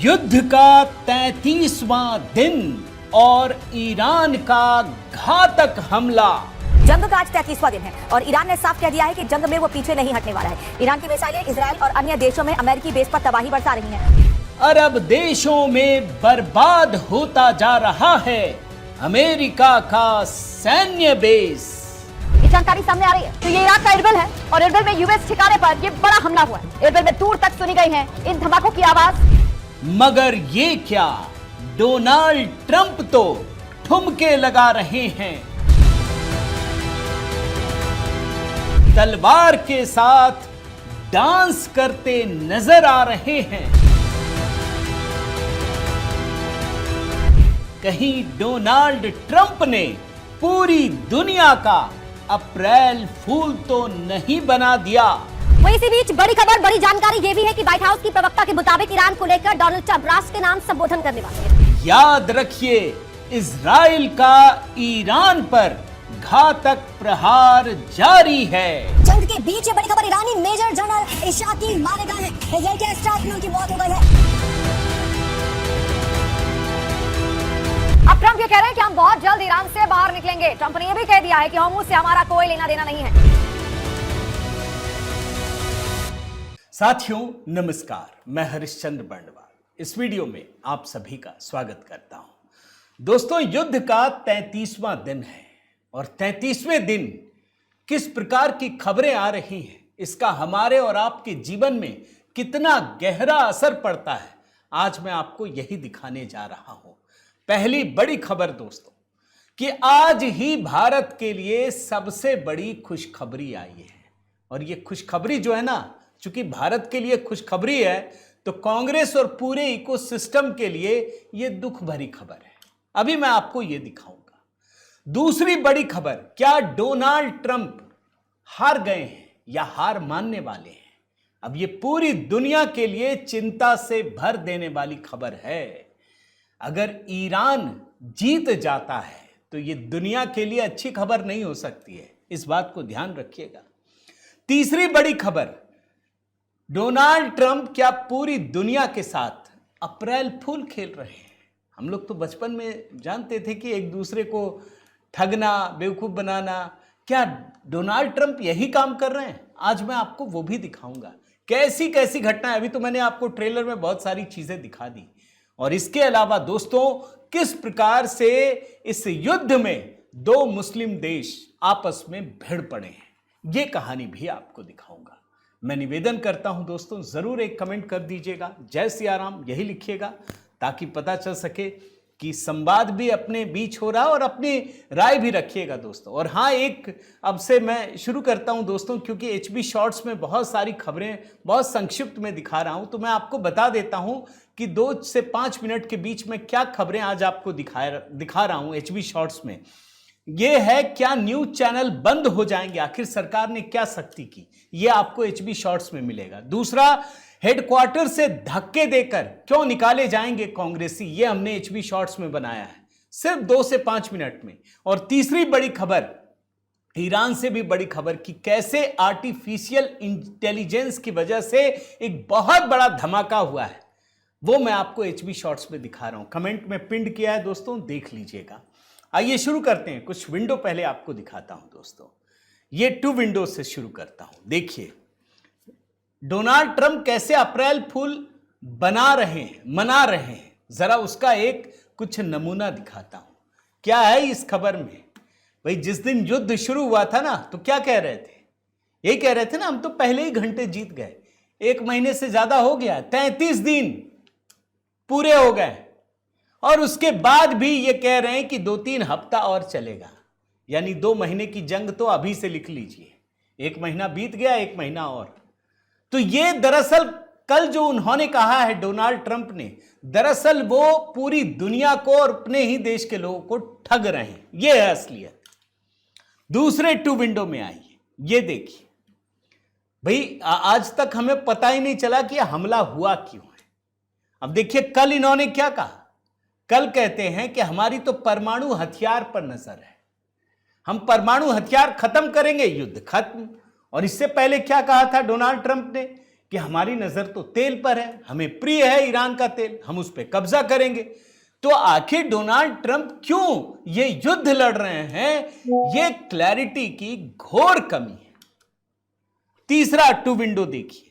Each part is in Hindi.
युद्ध का 33वां दिन और ईरान का घातक हमला। जंग का आज 33वां दिन है और ईरान ने साफ कह दिया है कि जंग में वो पीछे नहीं हटने वाला है। ईरान की मिसाइलें इजराइल और अन्य देशों में अमेरिकी बेस पर तबाही बरसा रही हैं। अरब देशों में बर्बाद होता जा रहा है अमेरिका का सैन्य बेस। ये जानकारी सामने आ रही है तो ये इराक का इरबिल है और इरबिल में यूएस ठिकाने पर ये बड़ा हमला हुआ है। इरबिल में दूर तक सुनी गई है इन धमाकों की आवाज। मगर ये क्या, डोनाल्ड ट्रंप तो ठुमके लगा रहे हैं। तलवार के साथ डांस करते नजर आ रहे हैं। कहीं डोनाल्ड ट्रंप ने पूरी दुनिया का अप्रैल फूल तो नहीं बना दिया। वहीं इसी बीच बड़ी खबर, बड़ी जानकारी ये भी है कि व्हाइट हाउस की प्रवक्ता के मुताबिक ईरान को लेकर डोनाल्ड ट्रंप राष्ट्र के नाम संबोधन करने वाले हैं। याद रखिए, इजराइल का ईरान पर घातक प्रहार जारी है। जंग के बीच ये बड़ी खबर, ईरानी मेजर जनरल इशाकी मारे गए हैं। इजराइल के स्टाफ में उनकी मौत हो गई है। अब ट्रंप ये कह रहे हैं कि हम बहुत जल्द ईरान से बाहर निकलेंगे। ट्रंप ने यह भी कह दिया है कि हम से हमारा कोई लेना देना नहीं है। साथियों नमस्कार, मैं हरिश्चंद्र बंडवाल इस वीडियो में आप सभी का स्वागत करता हूं। दोस्तों, युद्ध का 33वां दिन है और 33वें दिन किस प्रकार की खबरें आ रही हैं, इसका हमारे और आपके जीवन में कितना गहरा असर पड़ता है, आज मैं आपको यही दिखाने जा रहा हूं। पहली बड़ी खबर दोस्तों, कि आज ही भारत के लिए सबसे बड़ी खुशखबरी आई है। और ये खुशखबरी जो है ना, चूंकि भारत के लिए खुशखबरी है तो कांग्रेस और पूरे इकोसिस्टम के लिए ये दुख भरी खबर है। अभी मैं आपको ये दिखाऊंगा। दूसरी बड़ी खबर, क्या डोनाल्ड ट्रंप हार गए हैं या हार मानने वाले हैं? अब ये पूरी दुनिया के लिए चिंता से भर देने वाली खबर है। अगर ईरान जीत जाता है तो ये दुनिया के लिए अच्छी खबर नहीं हो सकती है, इस बात को ध्यान रखिएगा। तीसरी बड़ी खबर, डोनाल्ड ट्रंप क्या पूरी दुनिया के साथ अप्रैल फूल खेल रहे हैं? हम लोग तो बचपन में जानते थे कि एक दूसरे को ठगना, बेवकूफ बनाना। क्या डोनाल्ड ट्रंप यही काम कर रहे हैं? आज मैं आपको वो भी दिखाऊंगा। कैसी कैसी घटनाएं, अभी तो मैंने आपको ट्रेलर में बहुत सारी चीजें दिखा दी। और इसके अलावा दोस्तों, किस प्रकार से इस युद्ध में दो मुस्लिम देश आपस में भिड़ पड़े हैं, ये कहानी भी आपको दिखाऊंगा। मैं निवेदन करता हूं दोस्तों, जरूर एक कमेंट कर दीजिएगा, जय सिया राम यही लिखिएगा, ताकि पता चल सके कि संवाद भी अपने बीच हो रहा है और अपनी राय भी रखिएगा दोस्तों। और हाँ, एक अब से मैं शुरू करता हूं दोस्तों, क्योंकि एचबी शॉर्ट्स में बहुत सारी खबरें बहुत संक्षिप्त में दिखा रहा हूं, तो मैं आपको बता देता हूं कि 2 से 5 मिनट के बीच में क्या खबरें आज आपको दिखा रहा हूं एचबी शॉर्ट्स में। ये है, क्या न्यूज चैनल बंद हो जाएंगे, आखिर सरकार ने क्या सख्ती की, ये आपको एचबी शॉर्ट्स में मिलेगा। दूसरा, हेडक्वार्टर से धक्के देकर क्यों निकाले जाएंगे कांग्रेसी, ये हमने एचबी शॉर्ट्स में बनाया है सिर्फ 2 से 5 मिनट में। और तीसरी बड़ी खबर, ईरान से भी बड़ी खबर, कि कैसे आर्टिफिशियल इंटेलिजेंस की वजह से एक बहुत बड़ा धमाका हुआ है, वो मैं आपको एचबी शॉर्ट्स में दिखा रहा हूं। कमेंट में पिंड किया है दोस्तों, देख लीजिएगा। आइए शुरू करते हैं। कुछ विंडो पहले आपको दिखाता हूं दोस्तों। ये 2 विंडो से शुरू करता हूं। देखिए डोनाल्ड ट्रंप कैसे अप्रैल फूल मना रहे हैं, जरा उसका एक कुछ नमूना दिखाता हूं। क्या है इस खबर में? भाई, जिस दिन युद्ध शुरू हुआ था ना, तो क्या कह रहे थे? यही कह रहे थे ना, हम तो पहले ही घंटे जीत गए, 1 महीने से ज्यादा हो गया, 33 दिन पूरे हो गए। और उसके बाद भी ये कह रहे हैं कि 2-3 हफ्ता और चलेगा, यानी 2 महीने की जंग तो अभी से लिख लीजिए। 1 महीना बीत गया, 1 महीना और। तो ये दरअसल कल जो उन्होंने कहा है डोनाल्ड ट्रंप ने, दरअसल वो पूरी दुनिया को और अपने ही देश के लोगों को ठग रहे हैं। ये है असलियत। दूसरे 2 विंडो में आइए, ये देखिए। भाई, आज तक हमें पता ही नहीं चला कि हमला हुआ क्यों है। अब देखिए, कल इन्होंने क्या कहा। कल कहते हैं कि हमारी तो परमाणु हथियार पर नजर है, हम परमाणु हथियार खत्म करेंगे, युद्ध खत्म। और इससे पहले क्या कहा था डोनाल्ड ट्रंप ने कि हमारी नजर तो तेल पर है, हमें प्रिय है ईरान का तेल, हम उस पर कब्जा करेंगे। तो आखिर डोनाल्ड ट्रंप क्यों ये युद्ध लड़ रहे हैं, ये क्लैरिटी की घोर कमी है। तीसरा टू विंडो देखिए।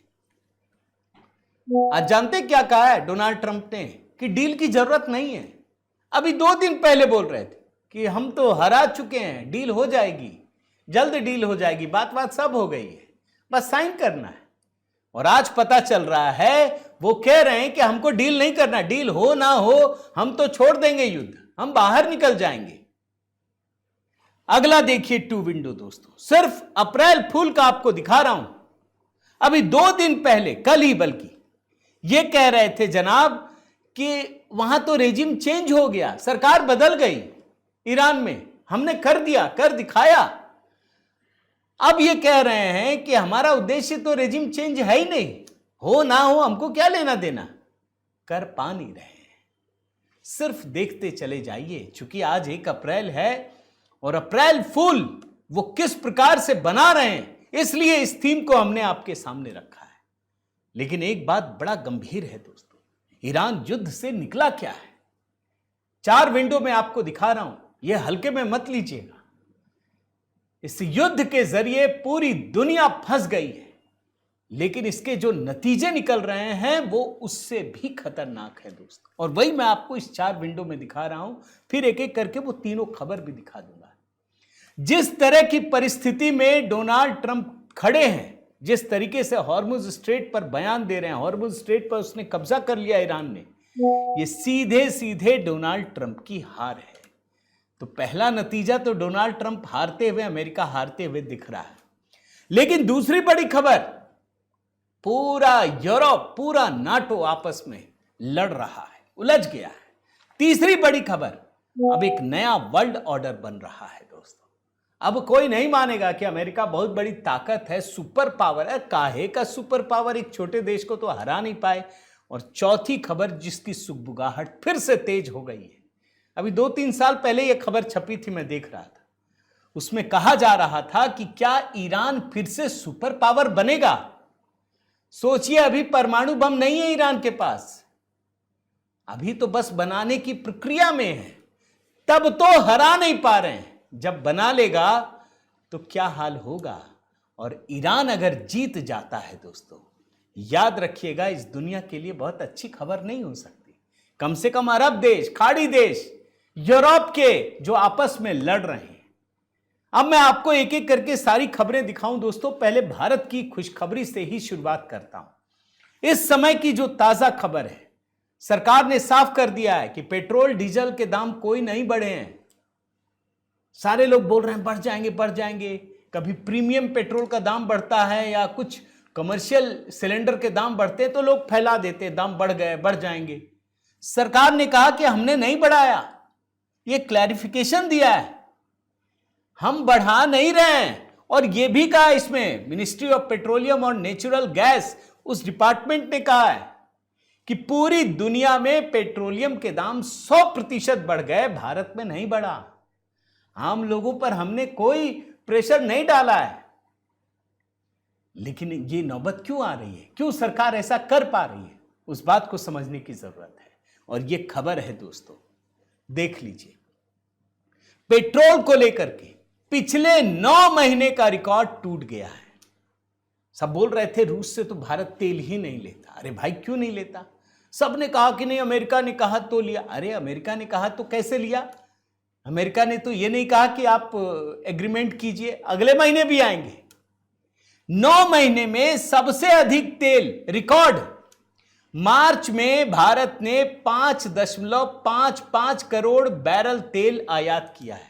आज जानते क्या कहा है डोनाल्ड ट्रंप ने कि डील की जरूरत नहीं है। अभी 2 दिन पहले बोल रहे थे कि हम तो हरा चुके हैं, डील हो जाएगी, जल्द डील हो जाएगी, बात सब हो गई है, बस साइन करना है। और आज पता चल रहा है वो कह रहे हैं कि हमको डील नहीं करना, डील हो ना हो हम तो छोड़ देंगे युद्ध, हम बाहर निकल जाएंगे। अगला देखिए टू विंडो दोस्तों, सिर्फ अप्रैल फूल का आपको दिखा रहा हूं। अभी 2 दिन पहले, कल ही बल्कि, ये कह रहे थे जनाब कि वहां तो रेजिम चेंज हो गया, सरकार बदल गई ईरान में, हमने कर दिया, कर दिखाया। अब ये कह रहे हैं कि हमारा उद्देश्य तो रेजिम चेंज है ही नहीं, हो ना हो हमको क्या लेना देना, कर पा नहीं रहे हैं। सिर्फ देखते चले जाइए, क्योंकि आज 1 अप्रैल है और अप्रैल फूल वो किस प्रकार से बना रहे हैं, इसलिए इस थीम को हमने आपके सामने रखा है। लेकिन एक बात बड़ा गंभीर है दोस्तों, ईरान युद्ध से निकला क्या है। 4 विंडो में आपको दिखा रहा हूं, यह हल्के में मत लीजिएगा। इस युद्ध के जरिए पूरी दुनिया फंस गई है, लेकिन इसके जो नतीजे निकल रहे हैं वो उससे भी खतरनाक है दोस्तों। और वही मैं आपको इस 4 विंडो में दिखा रहा हूं, फिर एक एक करके वो तीनों खबर भी दिखा दूंगा। जिस तरह की परिस्थिति में डोनाल्ड ट्रंप खड़े हैं, जिस तरीके से हॉर्मुज स्ट्रेट पर बयान दे रहे हैं, हॉर्मुज स्ट्रेट पर उसने कब्जा कर लिया ईरान ने, ये सीधे सीधे डोनाल्ड ट्रंप की हार है। तो पहला नतीजा तो डोनाल्ड ट्रंप हारते हुए, अमेरिका हारते हुए दिख रहा है। लेकिन दूसरी बड़ी खबर, पूरा यूरोप, पूरा नाटो आपस में लड़ रहा है, उलझ गया है। तीसरी बड़ी खबर, अब एक नया वर्ल्ड ऑर्डर बन रहा है दोस्तों। अब कोई नहीं मानेगा कि अमेरिका बहुत बड़ी ताकत है, सुपर पावर है। काहे का सुपर पावर, एक छोटे देश को तो हरा नहीं पाए। और चौथी खबर जिसकी सुगबुगाहट फिर से तेज हो गई है, अभी 2-3 साल पहले यह खबर छपी थी, मैं देख रहा था, उसमें कहा जा रहा था कि क्या ईरान फिर से सुपर पावर बनेगा। सोचिए, अभी परमाणु बम नहीं है ईरान के पास, अभी तो बस बनाने की प्रक्रिया में है, तब तो हरा नहीं पा रहे हैं। जब बना लेगा तो क्या हाल होगा। और ईरान अगर जीत जाता है दोस्तों, याद रखिएगा, इस दुनिया के लिए बहुत अच्छी खबर नहीं हो सकती। कम से कम अरब देश, खाड़ी देश, यूरोप के जो आपस में लड़ रहे हैं। अब मैं आपको एक एक करके सारी खबरें दिखाऊं दोस्तों। पहले भारत की खुशखबरी से ही शुरुआत करता हूं। इस समय की जो ताजा खबर है, सरकार ने साफ कर दिया है कि पेट्रोल डीजल के दाम कोई नहीं बढ़े हैं। सारे लोग बोल रहे हैं बढ़ जाएंगे, बढ़ जाएंगे। कभी प्रीमियम पेट्रोल का दाम बढ़ता है या कुछ कमर्शियल सिलेंडर के दाम बढ़ते हैं तो लोग फैला देते हैं, दाम बढ़ गए, बढ़ जाएंगे। सरकार ने कहा कि हमने नहीं बढ़ाया, ये क्लैरिफिकेशन दिया है, हम बढ़ा नहीं रहे हैं। और यह भी कहा इसमें, मिनिस्ट्री ऑफ पेट्रोलियम और नेचुरल गैस, उस डिपार्टमेंट ने कहा है कि पूरी दुनिया में पेट्रोलियम के दाम 100% बढ़ गए, भारत में नहीं बढ़ा। आम लोगों पर हमने कोई प्रेशर नहीं डाला है। लेकिन ये नौबत क्यों आ रही है, क्यों सरकार ऐसा कर पा रही है, उस बात को समझने की जरूरत है। और ये खबर है दोस्तों, देख लीजिए। पेट्रोल को लेकर के पिछले 9 महीने का रिकॉर्ड टूट गया है। सब बोल रहे थे रूस से तो भारत तेल ही नहीं लेता। अरे भाई क्यों नहीं लेता? सबने कहा कि नहीं, अमेरिका ने कहा तो लिया। अरे अमेरिका ने कहा तो कैसे लिया? अमेरिका ने तो ये नहीं कहा कि आप एग्रीमेंट कीजिए, अगले महीने भी आएंगे। 9 महीने में सबसे अधिक तेल रिकॉर्ड। मार्च में भारत ने 5.55 करोड़ बैरल तेल आयात किया है,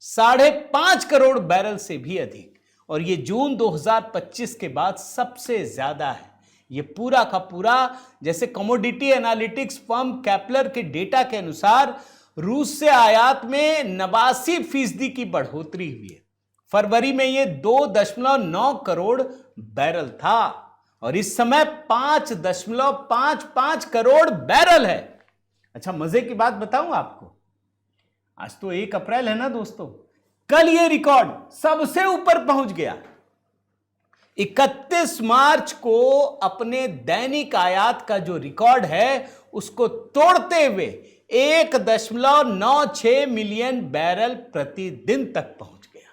5.5 करोड़ बैरल से भी अधिक। और ये जून 2025 के बाद सबसे ज्यादा है। ये पूरा का पूरा, जैसे कमोडिटी एनालिटिक्स फर्म कैपलर के डेटा के अनुसार रूस से आयात में 89% की बढ़ोतरी हुई है। फरवरी में ये 2.9 करोड़ बैरल था और इस समय 5.55 करोड़ बैरल है। अच्छा, मजे की बात बताऊं आपको, आज तो 1 अप्रैल है ना दोस्तों, कल ये रिकॉर्ड सबसे ऊपर पहुंच गया। 31 मार्च को अपने दैनिक आयात का जो रिकॉर्ड है उसको तोड़ते हुए 1.96 मिलियन बैरल प्रतिदिन तक पहुंच गया।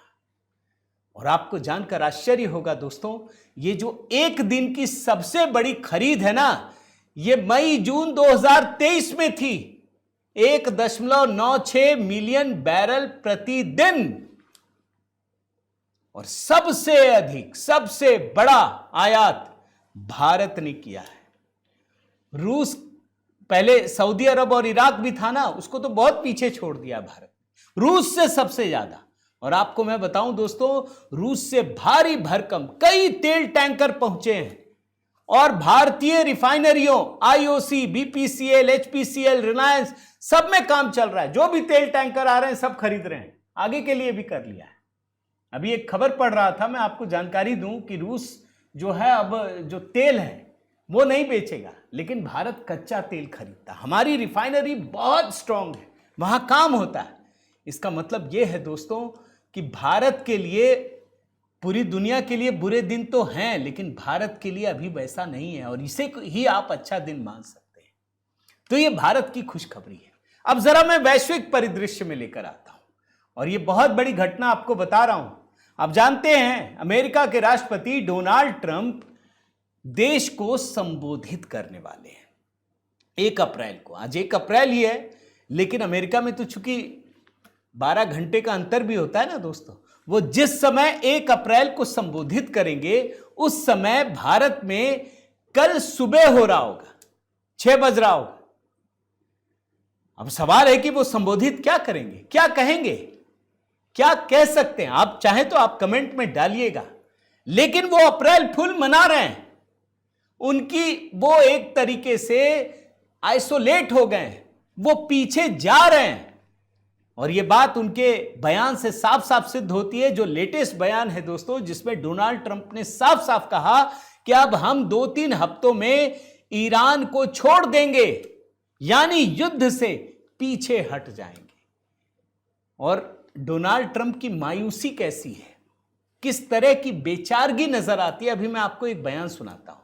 और आपको जानकर आश्चर्य होगा दोस्तों, ये जो एक दिन की सबसे बड़ी खरीद है ना, ये मई जून 2023 में थी। 1.96 मिलियन बैरल प्रतिदिन। और सबसे अधिक, सबसे बड़ा आयात भारत ने किया है। रूस, पहले सऊदी अरब और इराक भी था ना, उसको तो बहुत पीछे छोड़ दिया भारत, रूस से सबसे ज्यादा। और आपको मैं बताऊं दोस्तों, रूस से भारी भरकम कई तेल टैंकर पहुंचे हैं और भारतीय रिफाइनरियों आईओसी, बीपीसीएल, एचपीसीएल, रिलायंस, सब में काम चल रहा है। जो भी तेल टैंकर आ रहे हैं सब खरीद रहे हैं, आगे के लिए भी कर लिया है। अभी एक खबर पढ़ रहा था, मैं आपको जानकारी दूं कि रूस जो है अब जो तेल है वो नहीं बेचेगा, लेकिन भारत कच्चा तेल खरीदता। हमारी रिफाइनरी बहुत स्ट्रांग है, वहां काम होता है। इसका मतलब यह है दोस्तों कि भारत के लिए, पूरी दुनिया के लिए बुरे दिन तो हैं, लेकिन भारत के लिए अभी वैसा नहीं है, और इसे ही आप अच्छा दिन मान सकते हैं। तो ये भारत की खुशखबरी है। अब जरा मैं वैश्विक परिदृश्य में लेकर आता हूं, और ये बहुत बड़ी घटना आपको बता रहा हूं। आप जानते हैं अमेरिका के राष्ट्रपति डोनाल्ड ट्रंप देश को संबोधित करने वाले हैं 1 अप्रैल को। आज 1 अप्रैल ही है, लेकिन अमेरिका में तो चूंकि 12 घंटे का अंतर भी होता है ना दोस्तों, वो जिस समय 1 अप्रैल को संबोधित करेंगे उस समय भारत में कल सुबह हो रहा होगा, 6 बज रहा होगा। अब सवाल है कि वो संबोधित क्या करेंगे, क्या कहेंगे, क्या कह सकते हैं। आप चाहें तो आप कमेंट में डालिएगा। लेकिन वो अप्रैल फूल मना रहे हैं, उनकी वो एक तरीके से आइसोलेट हो गए हैं, वो पीछे जा रहे हैं। और ये बात उनके बयान से साफ साफ सिद्ध होती है। जो लेटेस्ट बयान है दोस्तों, जिसमें डोनाल्ड ट्रंप ने साफ साफ कहा कि अब हम 2-3 हफ्तों में ईरान को छोड़ देंगे, यानी युद्ध से पीछे हट जाएंगे। और डोनाल्ड ट्रंप की मायूसी कैसी है, किस तरह की बेचारगी नजर आती है, अभी मैं आपको एक बयान सुनाता हूं।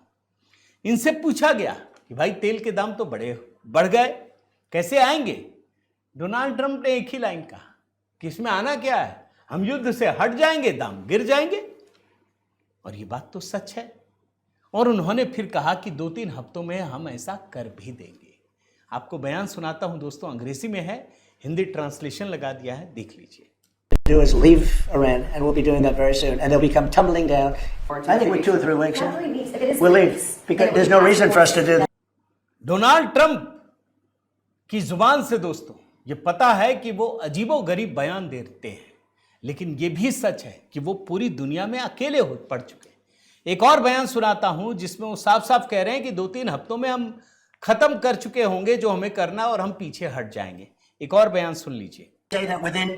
इनसे पूछा गया कि भाई तेल के दाम तो बढ़ गए, कैसे आएंगे। डोनाल्ड ट्रंप ने एक ही लाइन कहा कि इसमें आना क्या है, हम युद्ध से हट जाएंगे, दाम गिर जाएंगे। और ये बात तो सच है। और उन्होंने फिर कहा कि 2-3 हफ्तों में हम ऐसा कर भी देंगे। आपको बयान सुनाता हूं दोस्तों, अंग्रेजी में है, हिंदी ट्रांसलेशन लगा दिया है, देख लीजिए। Do is leave Iran, and we'll be doing that very soon, and they'll become tumbling down. I think we're 2 or 3 weeks. We'll leave because there's no reason for us to do that. Donald Trump की जुबान से दोस्तों ये पता है कि वो अजीबोगरीब बयान देते हैं, लेकिन ये भी सच है कि वो पूरी दुनिया में अकेले हो पड़ चुके हैं। एक और बयान सुनाता हूं जिसमें वो साफ साफ कह रहे हैं कि 2-3 हफ्तों में हम खत्म कर चुके होंगे जो हमें करना, और हम पीछे हट जाएंगे। एक और बयान सुन लीजिए। Say that within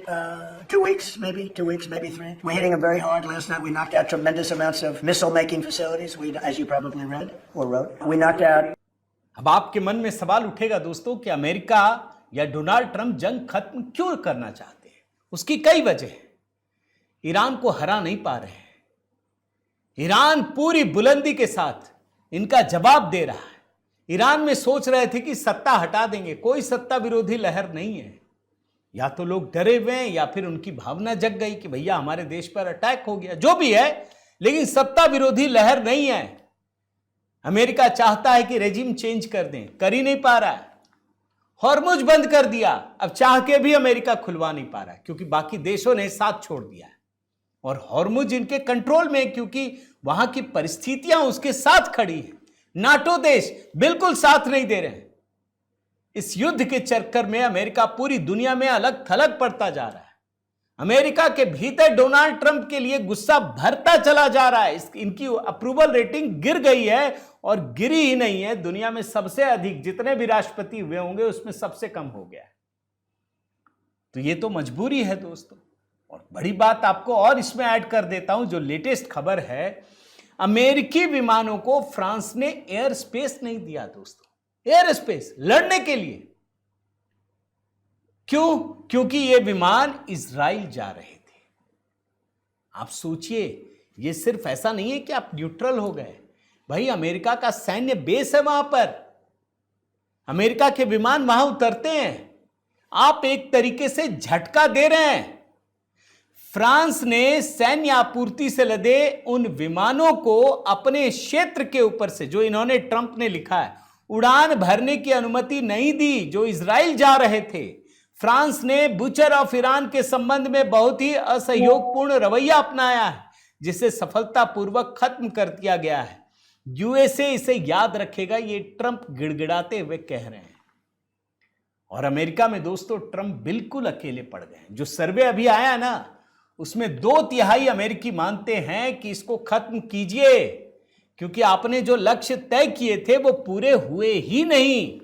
2 weeks, maybe 2 weeks, maybe 3. We're hitting them very hard. Last night we knocked out tremendous amounts of missile-making facilities. We, as you probably read or wrote, we knocked out. अब आपके मन में सवाल उठेगा दोस्तों कि अमेरिका या डोनाल्ड ट्रंप जंग खत्म क्यों करना चाहते हैं। उसकी कई वजह है। ईरान को हरा नहीं पा रहे हैं। ईरान पूरी बुलंदी के साथ इनका जवाब दे रहा है। ईरान में सोच रहे थे कि सत्ता हटा देंगे, कोई सत्ता विरोधी लहर नहीं है। या तो लोग डरे हुए हैं या फिर उनकी भावना जग गई कि भैया हमारे देश पर अटैक हो गया, जो भी है, लेकिन सत्ता विरोधी लहर नहीं है। अमेरिका चाहता है कि रेजिम चेंज कर दें, कर ही नहीं पा रहा है। हॉर्मुज बंद कर दिया, अब चाह के भी अमेरिका खुलवा नहीं पा रहा है, क्योंकि बाकी देशों ने साथ छोड़ दिया है। और हॉर्मुज इनके कंट्रोल में है, क्योंकि वहां की परिस्थितियां उसके साथ खड़ी है। नाटो देश बिल्कुल साथ नहीं दे रहे हैं। इस युद्ध के चक्कर में अमेरिका पूरी दुनिया में अलग थलग पड़ता जा रहा है। अमेरिका के भीतर डोनाल्ड ट्रंप के लिए गुस्सा भरता चला जा रहा है। इनकी अप्रूवल रेटिंग गिर गई है, और गिरी ही नहीं है, दुनिया में सबसे अधिक जितने भी राष्ट्रपति हुए होंगे उसमें सबसे कम हो गया है। तो ये तो मजबूरी है दोस्तों। और बड़ी बात आपको और इसमें ऐड कर देता हूं, जो लेटेस्ट खबर है, अमेरिकी विमानों को फ्रांस ने एयर स्पेस नहीं दिया दोस्तों, एयर स्पेस लड़ने के लिए। क्यों? क्योंकि ये विमान इजराइल जा रहे थे। आप सोचिए, ये सिर्फ ऐसा नहीं है कि आप न्यूट्रल हो गए, भाई अमेरिका का सैन्य बेस है वहां पर, अमेरिका के विमान वहां उतरते हैं, आप एक तरीके से झटका दे रहे हैं। फ्रांस ने सैन्य आपूर्ति से लदे उन विमानों को अपने क्षेत्र के ऊपर से, जो इन्होंने ट्रंप ने लिखा है, उड़ान भरने की अनुमति नहीं दी जो इजराइल जा रहे थे। फ्रांस ने बुचर ऑफ ईरान के संबंध में बहुत ही असहयोगपूर्ण रवैया अपनाया है, जिसे सफलतापूर्वक खत्म कर दिया गया है। यूएसए इसे याद रखेगा, ये ट्रंप गिड़गिड़ाते हुए कह रहे हैं। और अमेरिका में दोस्तों ट्रंप बिल्कुल अकेले पड़ गए। जो सर्वे अभी आया ना, उसमें 2/3 अमेरिकी मानते हैं कि इसको खत्म कीजिए, क्योंकि आपने जो लक्ष्य तय किए थे वो पूरे हुए ही नहीं।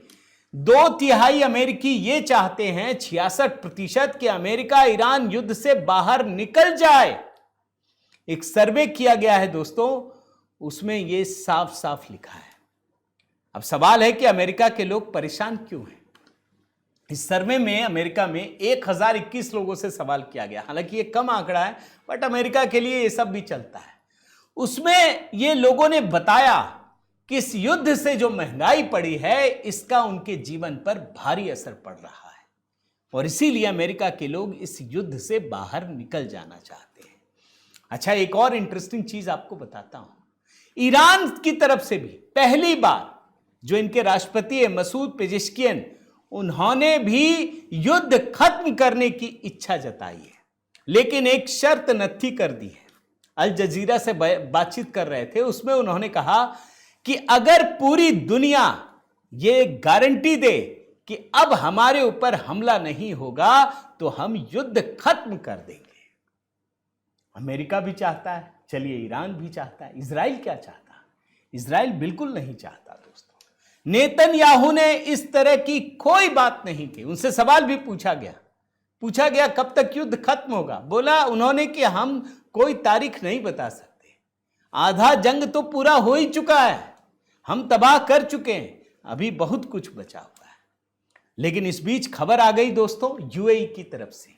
2/3 अमेरिकी ये चाहते हैं, 66% कि अमेरिका ईरान युद्ध से बाहर निकल जाए। एक सर्वे किया गया है दोस्तों, उसमें ये साफ साफ लिखा है। अब सवाल है कि अमेरिका के लोग परेशान क्यों हैं? इस सर्वे में अमेरिका में 1021 लोगों से सवाल किया गया, हालांकि ये कम आंकड़ा है, बट अमेरिका के लिए ये सब भी चलता है। उसमें ये लोगों ने बताया कि इस युद्ध से जो महंगाई पड़ी है, इसका उनके जीवन पर भारी असर पड़ रहा है, और इसीलिए अमेरिका के लोग इस युद्ध से बाहर निकल जाना चाहते हैं। अच्छा, एक और इंटरेस्टिंग चीज आपको बताता हूं। ईरान की तरफ से भी पहली बार जो इनके राष्ट्रपति है मसूद पेजेश्कियन, उन्होंने भी युद्ध खत्म करने की इच्छा जताई है, लेकिन एक शर्त नत्थी कर दी है। अल जजीरा से बातचीत कर रहे थे, उसमें उन्होंने कहा कि अगर पूरी दुनिया ये गारंटी दे कि अब हमारे ऊपर हमला नहीं होगा तो हम युद्ध खत्म कर देंगे। अमेरिका भी चाहता है, चलिए ईरान भी चाहता है, इजराइल क्या चाहता है? इजराइल बिल्कुल नहीं चाहता दोस्तों। नेतन्याहू ने इस तरह की कोई बात नहीं की। उनसे सवाल भी पूछा गया कब तक युद्ध खत्म होगा, बोला उन्होंने कि हम कोई तारीख नहीं बता सकते, आधा जंग तो पूरा हो ही चुका है, हम तबाह कर चुके हैं, अभी बहुत कुछ बचा हुआ है। लेकिन इस बीच खबर आ गई दोस्तों यूएई की तरफ से।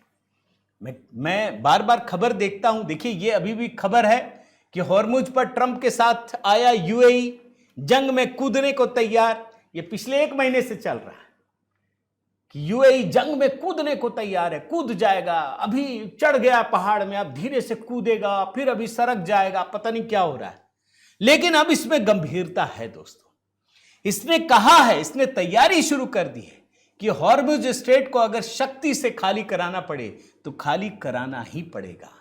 मैं बार बार खबर देखता हूं, देखिए ये अभी भी खबर है कि हॉर्मुज पर ट्रंप के साथ आया यूएई, जंग में कूदने को तैयार। ये पिछले 1 महीने से चल रहा है कि यूएई जंग में कूदने को तैयार है, कूद जाएगा, अभी चढ़ गया पहाड़ में, अब धीरे से कूदेगा, फिर अभी सरक जाएगा, पता नहीं क्या हो रहा है। लेकिन अब इसमें गंभीरता है दोस्तों। इसने कहा है, इसने तैयारी शुरू कर दी है कि हॉर्मुज स्ट्रेट को अगर शक्ति से खाली कराना पड़े तो खाली कराना ही पड़ेगा।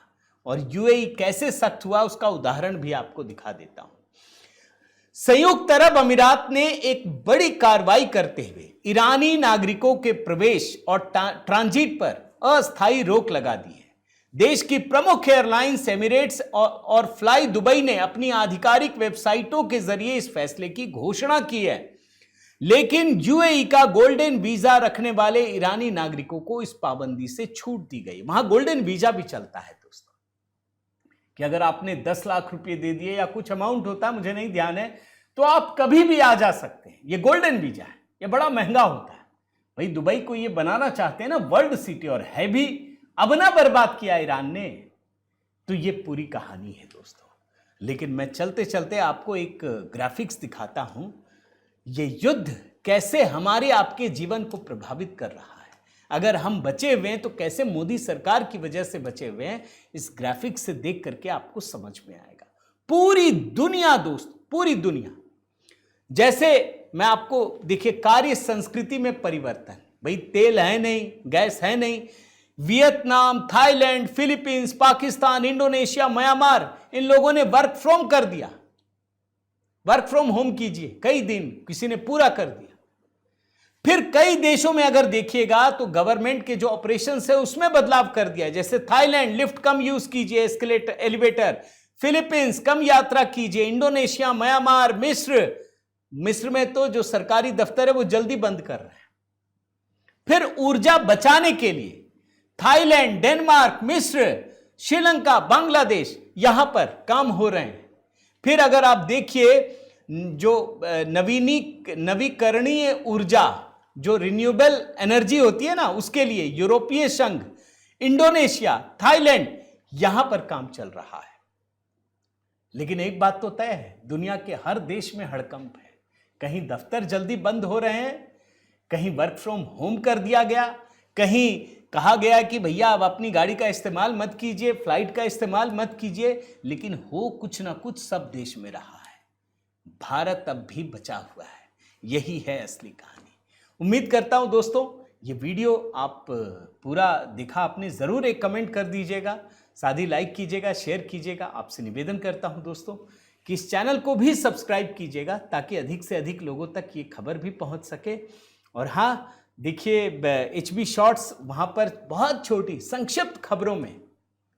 और यूएई कैसे सख्त हुआ उसका उदाहरण भी आपको दिखा देता हूं। संयुक्त अरब अमीरात ने एक बड़ी कार्रवाई करते हुए ईरानी नागरिकों के प्रवेश और ट्रांजिट पर अस्थायी रोक लगा दी है। देश की प्रमुख एयरलाइंस एमिरेट्स और फ्लाई दुबई ने अपनी आधिकारिक वेबसाइटों के जरिए इस फैसले की घोषणा की है। लेकिन यूएई का गोल्डन वीजा रखने वाले ईरानी नागरिकों को इस पाबंदी से छूट दी गई। वहां गोल्डन वीजा भी चलता है दोस्तों, कि अगर आपने 10 लाख रुपए दे दिए या कुछ अमाउंट होता है, मुझे नहीं ध्यान है, तो आप कभी भी आ जा सकते हैं। ये गोल्डन वीजा है, ये बड़ा महंगा होता है। भाई दुबई को ये बनाना चाहते हैं ना वर्ल्ड सिटी, और है भी। अब ना बर्बाद किया ईरान ने, तो ये पूरी कहानी है दोस्तों। लेकिन मैं चलते चलते आपको एक ग्राफिक्स दिखाता हूं, ये युद्ध कैसे हमारे आपके जीवन को प्रभावित कर रहा है। अगर हम बचे हुए हैं तो कैसे मोदी सरकार की वजह से बचे हुए हैं, इस ग्राफिक्स से देख करके आपको समझ में आएगा। पूरी दुनिया दोस्त, पूरी दुनिया, जैसे मैं आपको देखिए कार्य संस्कृति में परिवर्तन, भाई तेल है नहीं, गैस है नहीं, Vietnam, Thailand, Philippines, Pakistan, Indonesia, Myanmar, इन लोगों ने वर्क फ्रॉम कर दिया। वर्क फ्रॉम होम कीजिए, कई दिन किसी ने पूरा कर दिया। फिर कई देशों में अगर देखिएगा तो गवर्नमेंट के जो ऑपरेशन है उसमें बदलाव कर दिया। जैसे थाईलैंड, लिफ्ट कम यूज कीजिए, एस्केलेटर, एलिवेटर। फिलीपींस, कम यात्रा कीजिए। इंडोनेशिया, म्यांमार, मिस्र में तो जो सरकारी दफ्तर है वो जल्दी बंद कर रहे हैं। फिर ऊर्जा बचाने के लिए थाईलैंड, डेनमार्क, मिस्र, श्रीलंका, बांग्लादेश, यहां पर काम हो रहे हैं। फिर अगर आप देखिए जो नवीकरणीय ऊर्जा, जो रिन्यूएबल एनर्जी होती है ना, उसके लिए यूरोपीय संघ, इंडोनेशिया, थाईलैंड, यहां पर काम चल रहा है। लेकिन एक बात तो तय है, दुनिया के हर देश में हड़कंप है। कहीं दफ्तर जल्दी बंद हो रहे हैं, कहीं वर्क फ्रॉम होम कर दिया गया, कहीं कहा गया कि भैया अब अपनी गाड़ी का इस्तेमाल मत कीजिए, फ्लाइट का इस्तेमाल मत कीजिए, लेकिन हो कुछ ना कुछ सब देश में रहा है। भारत अब भी बचा हुआ है, यही है असली कहानी। उम्मीद करता हूं दोस्तों ये वीडियो आप पूरा दिखा आपने, ज़रूर एक कमेंट कर दीजिएगा, साथ ही लाइक कीजिएगा, शेयर कीजिएगा। आपसे निवेदन करता हूं दोस्तों कि इस चैनल को भी सब्सक्राइब कीजिएगा ताकि अधिक से अधिक लोगों तक ये खबर भी पहुंच सके। और हाँ, देखिए HB शॉर्ट्स, वहाँ पर बहुत छोटी संक्षिप्त खबरों में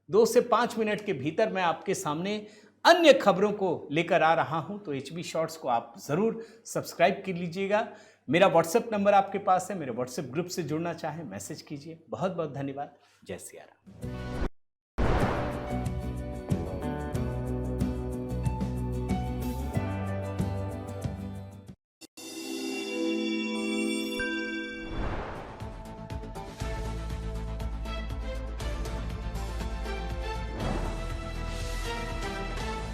2 से 5 मिनट के भीतर मैं आपके सामने अन्य खबरों को लेकर आ रहा हूं, तो HB शॉर्ट्स को आप ज़रूर सब्सक्राइब कर लीजिएगा। मेरा व्हाट्सएप नंबर आपके पास है, मेरे व्हाट्सएप ग्रुप से जुड़ना चाहें मैसेज कीजिए। बहुत बहुत धन्यवाद। जय सिया राम।